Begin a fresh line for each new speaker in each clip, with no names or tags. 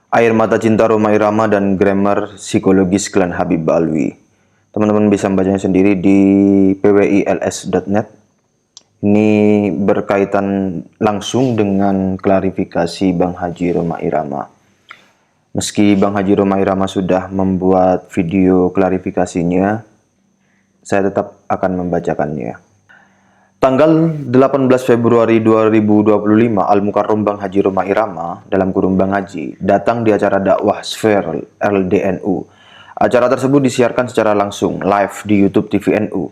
Air Mata Cinta Rhoma Irama dan Grammar Psikologis Klan Habib Alwi. Teman-teman bisa membacanya sendiri di pwils.net. Ini berkaitan langsung dengan klarifikasi Bang Haji Rhoma Irama. Meski Bang Haji Rhoma Irama sudah membuat video klarifikasinya, saya tetap akan membacakannya. Tanggal 18 Februari 2025, Al-Mukarram Bang Haji Rhoma Irama, dalam kurung Bang Haji, datang di acara dakwah Sfer LDNU. Acara tersebut disiarkan secara langsung, live di YouTube TV NU.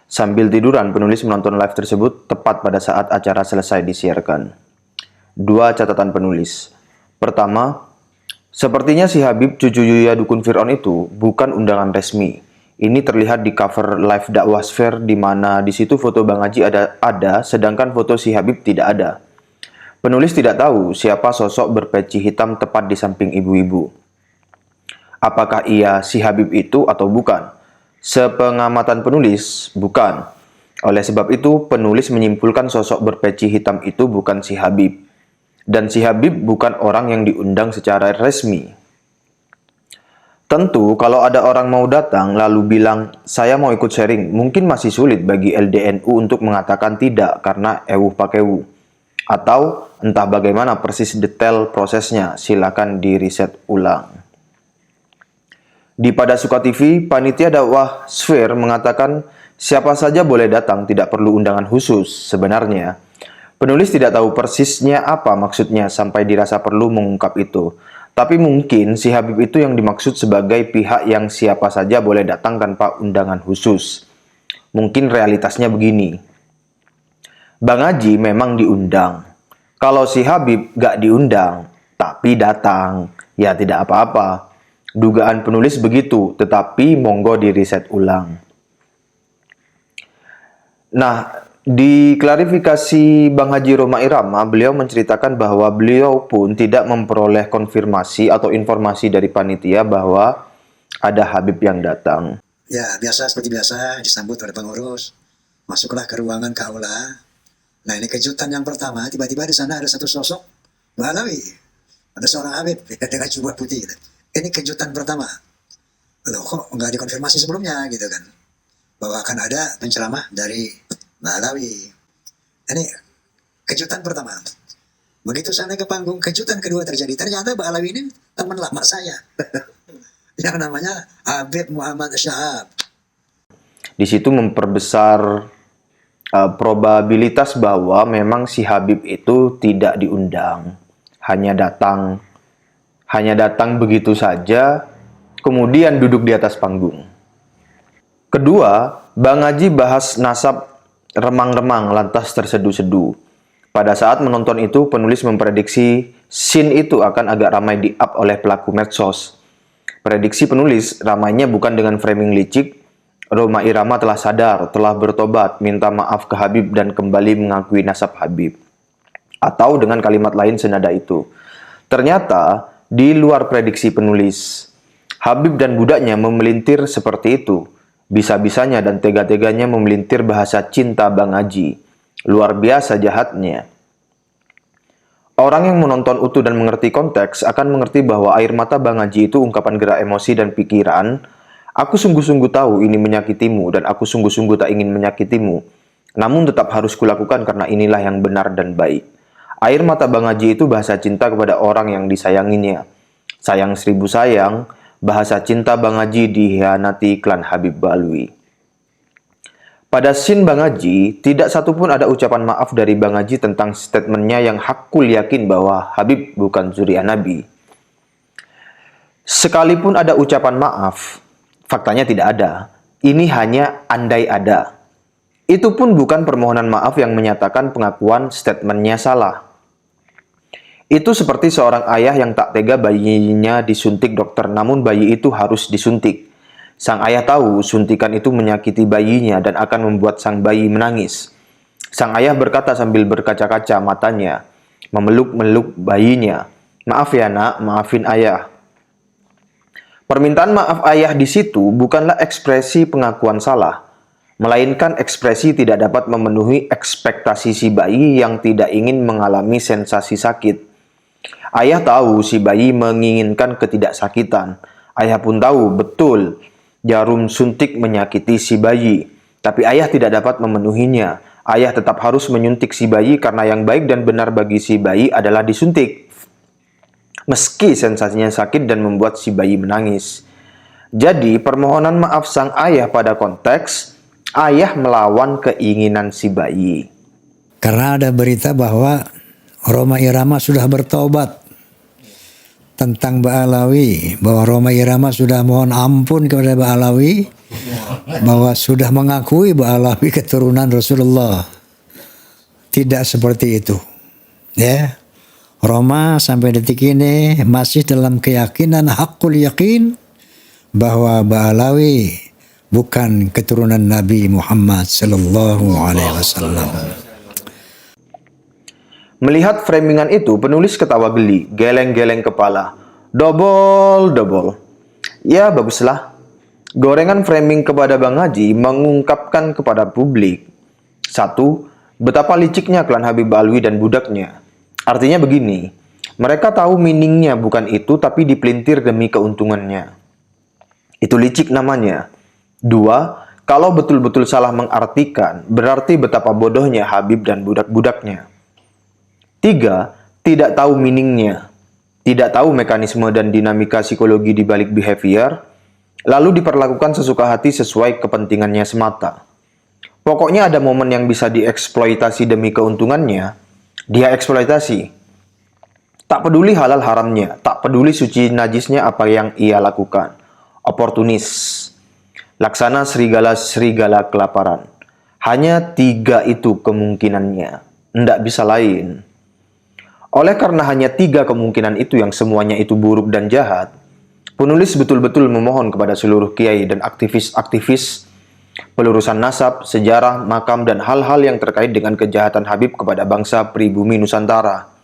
Sambil tiduran, penulis menonton live tersebut tepat pada saat acara selesai disiarkan. Dua catatan penulis. Pertama, sepertinya si Habib cucu Yuya Dukun Fir'aun itu bukan undangan resmi. Ini terlihat di cover live dakwah Sfer, di mana di situ foto Bang Haji ada, sedangkan foto si Habib tidak ada. Penulis tidak tahu siapa sosok berpeci hitam tepat di samping ibu-ibu. Apakah ia si Habib itu atau bukan? Sepengamatan penulis, bukan. Oleh sebab itu, penulis menyimpulkan sosok berpeci hitam itu bukan si Habib. Dan si Habib bukan orang yang diundang secara resmi. Tentu, kalau ada orang mau datang lalu bilang, saya mau ikut sharing, mungkin masih sulit bagi LDNU untuk mengatakan tidak karena ewuh pakewu. Atau, entah bagaimana persis detail prosesnya, silakan di riset ulang. Di Pada Suka TV, panitia dakwah Sfer mengatakan, siapa saja boleh datang, tidak perlu undangan khusus. Sebenarnya, penulis tidak tahu persisnya apa maksudnya sampai dirasa perlu mengungkap itu. Tapi mungkin si Habib itu yang dimaksud sebagai pihak yang siapa saja boleh datang tanpa undangan khusus. Mungkin realitasnya begini. Bang Haji memang diundang. Kalau si Habib gak diundang, tapi datang, ya tidak apa-apa. Dugaan penulis begitu, tetapi monggo diriset ulang. Nah, di klarifikasi Bang Haji Rhoma Irama, beliau menceritakan bahwa beliau pun tidak memperoleh konfirmasi atau informasi dari panitia bahwa ada Habib yang datang.
Ya, seperti biasa disambut oleh pengurus. Masuklah ke ruangan kaula. Nah, ini kejutan yang pertama, tiba-tiba di sana ada satu sosok Balawi. Ada seorang Habib dengan jubah putih gitu. Ini kejutan pertama. Loh, kok nggak dikonfirmasi sebelumnya gitu kan? Bahwa akan ada penceramah dari Balawi. Ini kejutan pertama. Begitu saya naik ke panggung, kejutan kedua terjadi. Ternyata Balawi ini teman lama saya. Yang namanya Habib Muhammad Syahab.
Di situ memperbesar probabilitas bahwa memang si Habib itu tidak diundang. Hanya datang begitu saja, kemudian duduk di atas panggung. Kedua, Bang Haji bahas nasab remang-remang lantas tersedu-sedu. Pada saat menonton itu, penulis memprediksi scene itu akan agak ramai di-up oleh pelaku medsos. Prediksi penulis ramainya bukan dengan framing licik, Rhoma Irama telah sadar, telah bertobat, minta maaf ke Habib dan kembali mengakui nasab Habib. Atau dengan kalimat lain senada itu. Ternyata, di luar prediksi penulis, Habib dan budaknya memelintir seperti itu. Bisa-bisanya dan tega-teganya memelintir bahasa cinta Bang Haji. Luar biasa jahatnya. Orang yang menonton utuh dan mengerti konteks akan mengerti bahwa air mata Bang Haji itu ungkapan gerak emosi dan pikiran. Aku sungguh-sungguh tahu ini menyakitimu dan aku sungguh-sungguh tak ingin menyakitimu. Namun tetap harus kulakukan karena inilah yang benar dan baik. Air mata Bang Haji itu bahasa cinta kepada orang yang disayanginya. Sayang seribu sayang, bahasa cinta Bang Haji dihianati klan Habib Alwi. Pada scene Bang Haji, tidak satupun ada ucapan maaf dari Bang Haji tentang statementnya yang hakul yakin bahwa Habib bukan zuriat Nabi. Sekalipun ada ucapan maaf, faktanya tidak ada. Ini hanya andai ada. Itu pun bukan permohonan maaf yang menyatakan pengakuan statementnya salah. Itu seperti seorang ayah yang tak tega bayinya disuntik dokter, namun bayi itu harus disuntik. Sang ayah tahu suntikan itu menyakiti bayinya dan akan membuat sang bayi menangis. Sang ayah berkata sambil berkaca-kaca matanya, memeluk-meluk bayinya, "Maaf ya nak, maafin ayah." Permintaan maaf ayah di situ bukanlah ekspresi pengakuan salah, melainkan ekspresi tidak dapat memenuhi ekspektasi si bayi yang tidak ingin mengalami sensasi sakit. Ayah tahu si bayi menginginkan ketidaksakitan. Ayah pun tahu betul jarum suntik menyakiti si bayi. Tapi ayah tidak dapat memenuhinya. Ayah tetap harus menyuntik si bayi karena yang baik dan benar bagi si bayi adalah disuntik. Meski sensasinya sakit dan membuat si bayi menangis. Jadi permohonan maaf sang ayah pada konteks ayah melawan keinginan si bayi.
Karena ada berita bahwa Rhoma Irama sudah bertobat tentang Ba'alawi, bahwa Rhoma Irama sudah mohon ampun kepada Ba'alawi, bahwa sudah mengakui Ba'alawi keturunan Rasulullah. Tidak seperti itu. Ya. Rhoma sampai detik ini masih dalam keyakinan hakul yakin bahwa Ba'alawi bukan keturunan Nabi Muhammad sallallahu alaihi wasallam.
Melihat framingan itu, penulis ketawa geli, geleng-geleng kepala. Dobol. Ya, baguslah. Gorengan framing kepada Bang Haji mengungkapkan kepada publik. 1. Betapa liciknya klan Habib Alwi dan budaknya. Artinya begini, mereka tahu meaningnya bukan itu, tapi dipelintir demi keuntungannya. Itu licik namanya. 2. Kalau betul-betul salah mengartikan, berarti betapa bodohnya Habib dan budak-budaknya. 3. Tidak tahu meaningnya, tidak tahu mekanisme dan dinamika psikologi di balik behavior, lalu diperlakukan sesuka hati sesuai kepentingannya semata. Pokoknya ada momen yang bisa dieksploitasi demi keuntungannya, dia eksploitasi. Tak peduli halal haramnya, tak peduli suci najisnya apa yang ia lakukan. Oportunis. Laksana serigala-serigala kelaparan. Hanya 3 itu kemungkinannya, ndak bisa lain. Oleh karena hanya 3 kemungkinan itu yang semuanya itu buruk dan jahat, penulis betul-betul memohon kepada seluruh kiai dan aktivis-aktivis pelurusan nasab, sejarah, makam, dan hal-hal yang terkait dengan kejahatan Habib kepada bangsa pribumi Nusantara.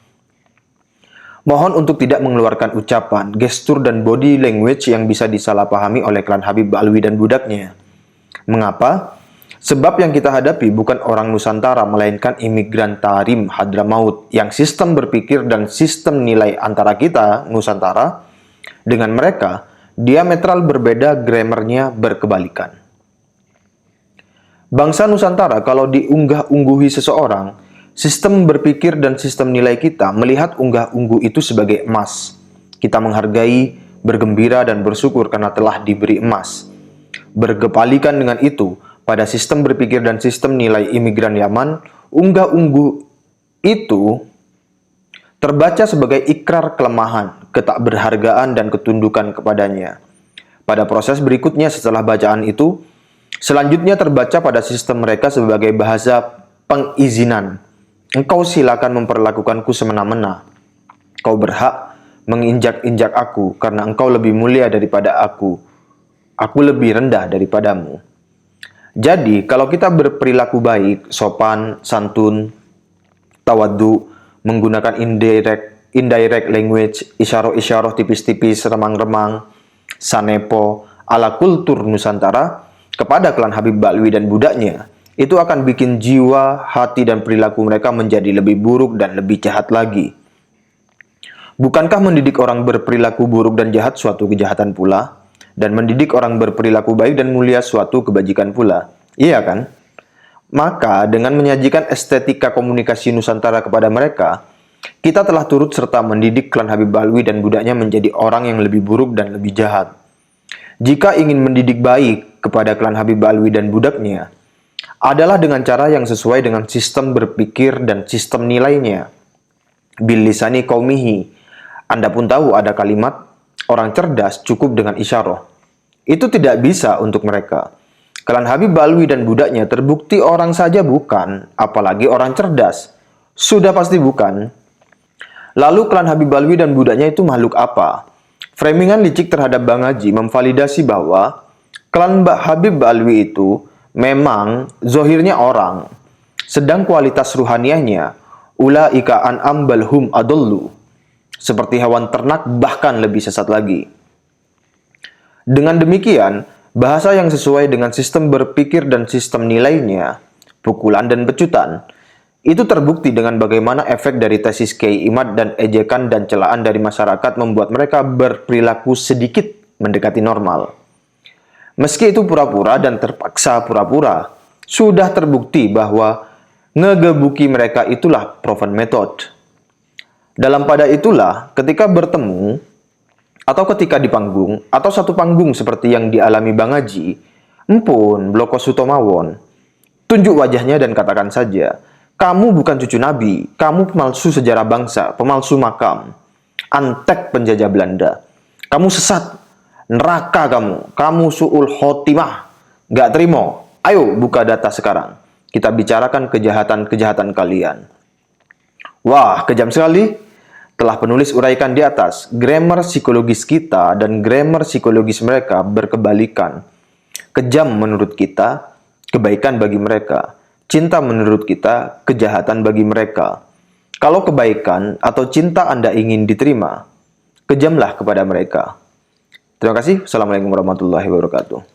Mohon untuk tidak mengeluarkan ucapan, gestur, dan body language yang bisa disalahpahami oleh klan Habib Alwi dan budaknya. Mengapa? Sebab yang kita hadapi bukan orang Nusantara, melainkan imigran Tarim Hadramaut yang sistem berpikir dan sistem nilai antara kita, Nusantara, dengan mereka, diametral berbeda, grammarnya berkebalikan. Bangsa Nusantara kalau diunggah-ungguhi seseorang, sistem berpikir dan sistem nilai kita melihat unggah-ungguh itu sebagai emas. Kita menghargai, bergembira, dan bersyukur karena telah diberi emas. Berkebalikan dengan itu, pada sistem berpikir dan sistem nilai imigran Yaman, unggah-ungguh itu terbaca sebagai ikrar kelemahan, ketakberhargaan, dan ketundukan kepadanya. Pada proses berikutnya setelah bacaan itu, selanjutnya terbaca pada sistem mereka sebagai bahasa pengizinan. Engkau silakan memperlakukanku semena-mena. Kau berhak menginjak-injak aku karena engkau lebih mulia daripada aku. Aku lebih rendah daripadamu. Jadi, kalau kita berperilaku baik, sopan, santun, tawadhu, menggunakan indirect language, isyarah-isyarah tipis-tipis, remang-remang, sanepo, ala kultur Nusantara, kepada klan Habib Alwi dan budaknya, itu akan bikin jiwa, hati, dan perilaku mereka menjadi lebih buruk dan lebih jahat lagi. Bukankah mendidik orang berperilaku buruk dan jahat suatu kejahatan pula? Dan mendidik orang berperilaku baik dan mulia suatu kebajikan pula. Iya kan? Maka dengan menyajikan estetika komunikasi Nusantara kepada mereka, kita telah turut serta mendidik klan Habib Alwi dan budaknya menjadi orang yang lebih buruk dan lebih jahat. Jika ingin mendidik baik kepada klan Habib Alwi dan budaknya, adalah dengan cara yang sesuai dengan sistem berpikir dan sistem nilainya. Bil lisani qaumihi. Anda pun tahu ada kalimat, orang cerdas cukup dengan isyarah. Itu tidak bisa untuk mereka. Klan Habib Alwi dan budaknya terbukti orang saja bukan, apalagi orang cerdas. Sudah pasti bukan. Lalu klan Habib Alwi dan budaknya itu makhluk apa? Framingan licik terhadap Bang Haji memvalidasi bahwa klan Habib Alwi itu memang zohirnya orang, sedang kualitas ruhaniahnya ulaika an'am balhum adallu, seperti hewan ternak bahkan lebih sesat lagi. Dengan demikian, bahasa yang sesuai dengan sistem berpikir dan sistem nilainya, pukulan dan pecutan, Itu terbukti dengan bagaimana efek dari tesis Kiai Imad dan ejekan dan celaan dari masyarakat membuat mereka berperilaku sedikit mendekati normal. Meski itu pura-pura dan terpaksa pura-pura, sudah terbukti bahwa ngegebuki mereka itulah proven method. Dalam pada itulah, ketika bertemu, atau ketika di panggung, atau satu panggung seperti yang dialami Bang Haji, Empun, Bloko Sutomawon, tunjuk wajahnya dan katakan saja, kamu bukan cucu Nabi, kamu pemalsu sejarah bangsa, pemalsu makam, antek penjajah Belanda. Kamu sesat, neraka kamu su'ul khotimah, gak terima. Ayo buka data sekarang, kita bicarakan kejahatan-kejahatan kalian. Wah, kejam sekali. Telah penulis uraikan di atas, grammar psikologis kita dan grammar psikologis mereka berkebalikan. Kejam menurut kita, kebaikan bagi mereka. Cinta menurut kita, kejahatan bagi mereka. Kalau kebaikan atau cinta Anda ingin diterima, kejamlah kepada mereka. Terima kasih. Assalamualaikum warahmatullahi wabarakatuh.